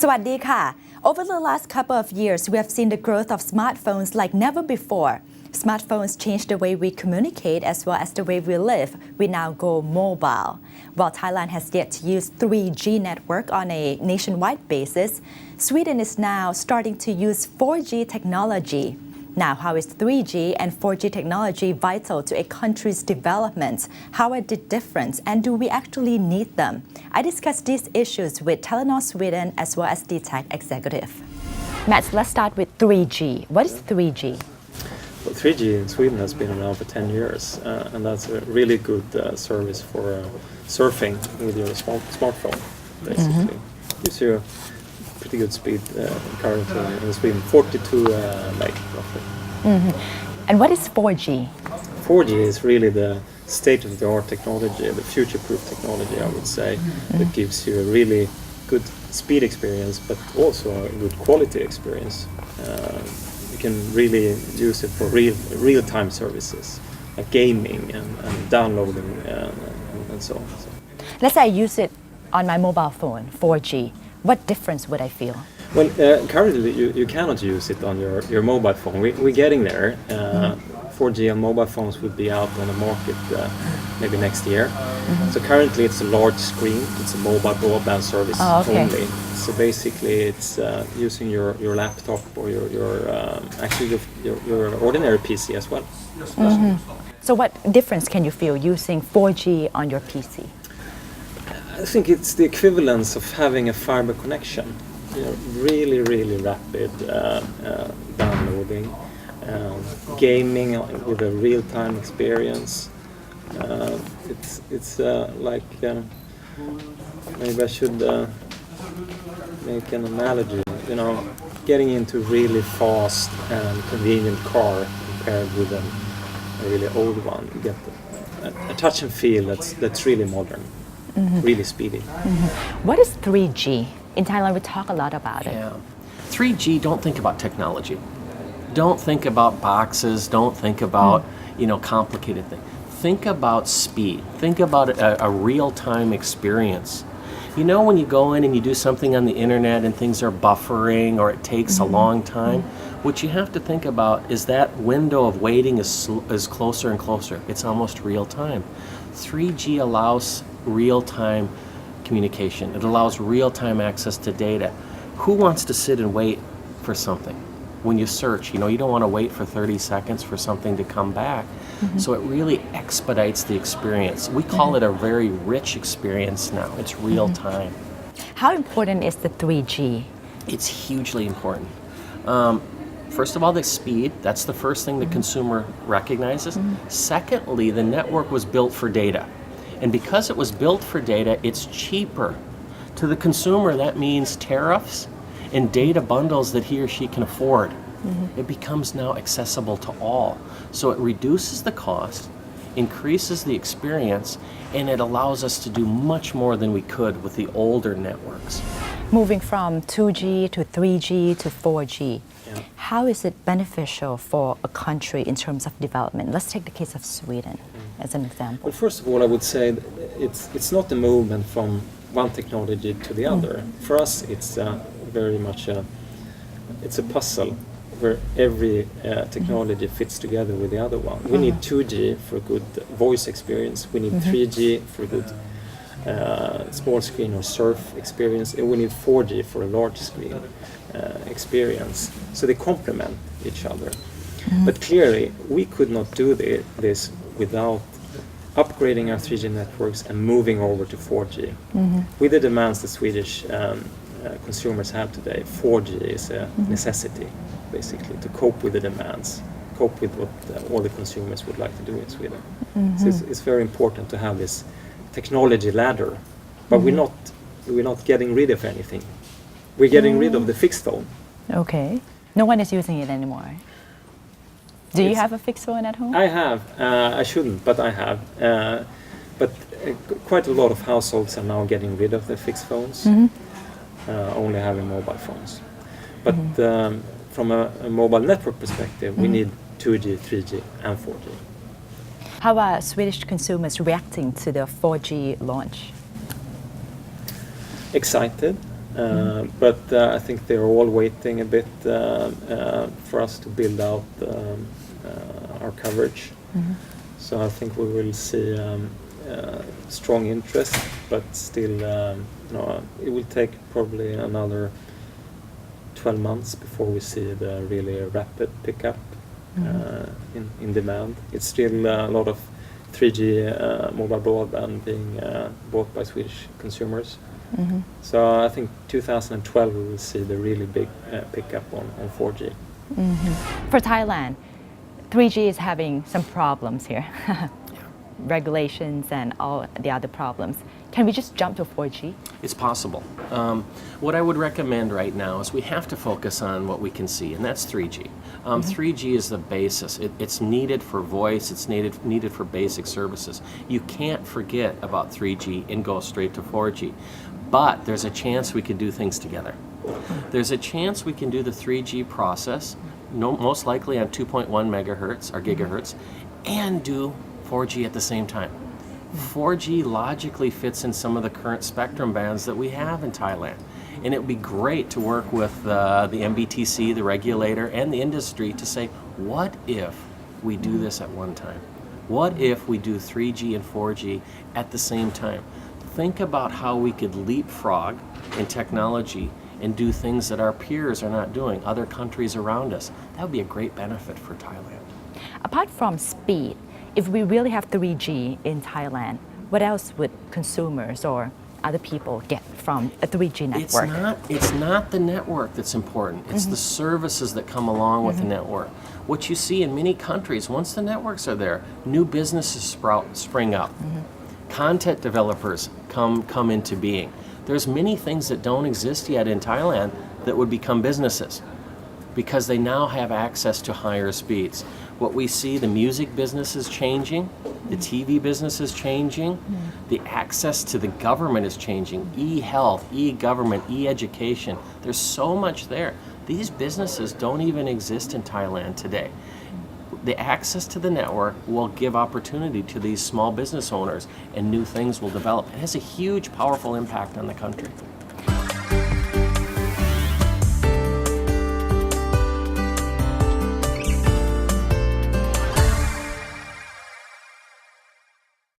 สวัสดีค่ะ Over the last couple of years, we have seen the growth of smartphones like never before. Smartphones change the way we communicate as well as the way we live. We now go mobile. While Thailand has yet to use 3G network on a nationwide basis, Sweden is now starting to use 4G technology. Now, how is 3G and 4G technology vital to a country's development? How are they different, and do we actually need them? I discussed these issues with Telenor Sweden as well as the tech executive. Matt, let's start with 3G. What is 3G? Well, 3G in Sweden has been around for 10 years, and that's a really good service for surfing with your smartphone, basically. Gives you a pretty good speed currently in Sweden, 42 meg roughly. And what is 4G? 4G is really the state-of-the-art technology, the future-proof technology, I would say, that gives you a really good speed experience, but also a good quality experience. You can really use it for real-time services, like gaming and downloading and so on. Let's say I use it on my mobile phone, 4G. What difference would I feel? Well, currently you cannot use it on your mobile phone. We're getting there. 4G on mobile phones will be out on the market maybe next year. So currently it's a large screen. It's a mobile broadband service only. So basically it's using your laptop or your ordinary PC as well. So what difference can you feel using 4G on your PC? I think it's the equivalence of having a fiber connection. Really rapid downloading, gaming with a real-time experience. It's like maybe I should make an analogy. Getting into really fast and convenient car compared with a really old one. You get a touch and feel that's really modern. Really speedy. What is 3G? In Thailand, we talk a lot about it. Yeah. 3G, don't think about technology. Don't think about boxes. Don't think about, complicated things. Think about speed. Think about a real-time experience. When you go in and you do something on the internet and things are buffering or it takes a long time, what you have to think about is that window of waiting is closer and closer. It's almost real time. 3G allows real-time communication. It allows real-time access to data. Who wants to sit and wait for something? When you search, you don't want to wait for 30 seconds for something to come back. So it really expedites the experience. We call it a very rich experience now. It's real time. How important is the 3G? It's hugely important. First of all, the speed. That's the first thing the consumer recognizes. Secondly, the network was built for data. And because it was built for data, it's cheaper. To the consumer, that means tariffs and data bundles that he or she can afford. It becomes now accessible to all. So it reduces the cost, increases the experience, and it allows us to do much more than we could with the older networks. Moving from 2G to 3G to 4G, how is it beneficial for a country in terms of development? Let's take the case of Sweden as an example. Well, first of all, I would say it's not a movement from one technology to the other. For us, it's very much it's a puzzle where every technology fits together with the other one. We need 2G for good voice experience. We need 3G for good small screen or surf experience, and we need 4G for a large screen experience. So they complement each other. But clearly, we could not do this without upgrading our 3G networks and moving over to 4G. With the demands the Swedish consumers have today, 4G is a necessity, basically, to cope with the demands, cope with what all the consumers would like to do in Sweden. So it's very important to have this technology ladder, but we're not getting rid of anything. We're getting rid of the fixed phone. Okay. No one is using it anymore. Do you have a fixed phone at home? I have. I shouldn't, but I have. But quite a lot of households are now getting rid of their fixed phones, only having mobile phones. But from a mobile network perspective, we need 2G, 3G, and 4G. How are Swedish consumers reacting to the 4G launch? Excited. But I think they're all waiting a bit for us to build out our coverage. So I think we will see strong interest, but still, it will take probably another 12 months before we see the really rapid pickup in demand. It's still a lot of 3G mobile broadband being bought by Swedish consumers. So I think 2012 we will see the really big pickup on 4G. For Thailand, 3G is having some problems here. Regulations and all the other problems. Can we just jump to 4G? It's possible. What I would recommend right now is we have to focus on what we can see, and that's 3G. 3G is the basis. It's needed for voice. It's needed for basic services. You can't forget about 3G and go straight to 4G. But there's a chance we could do things together. There's a chance we can do the 3G process, most likely on 2.1 megahertz or gigahertz, and do 4G at the same time. 4G logically fits in some of the current spectrum bands that we have in Thailand. And it would be great to work with the MBTC, the regulator, and the industry to say, what if we do this at one time? What if we do 3G and 4G at the same time? Think about how we could leapfrog in technology and do things that our peers are not doing, other countries around us. That would be a great benefit for Thailand. Apart from speed, if we really have 3G in Thailand, what else would consumers or other people get from a 3G network? It's not the network that's important. It's the services that come along with the network. What you see in many countries, once the networks are there, new businesses spring up. Content developers come into being. There's many things that don't exist yet in Thailand that would become businesses because they now have access to higher speeds. What we see, the music business is changing, the TV business is changing, the access to the government is changing, e-health, e-government, e-education. There's so much there. These businesses don't even exist in Thailand today. The access to the network will give opportunity to these small business owners and new things will develop. It has a huge, powerful impact on the country.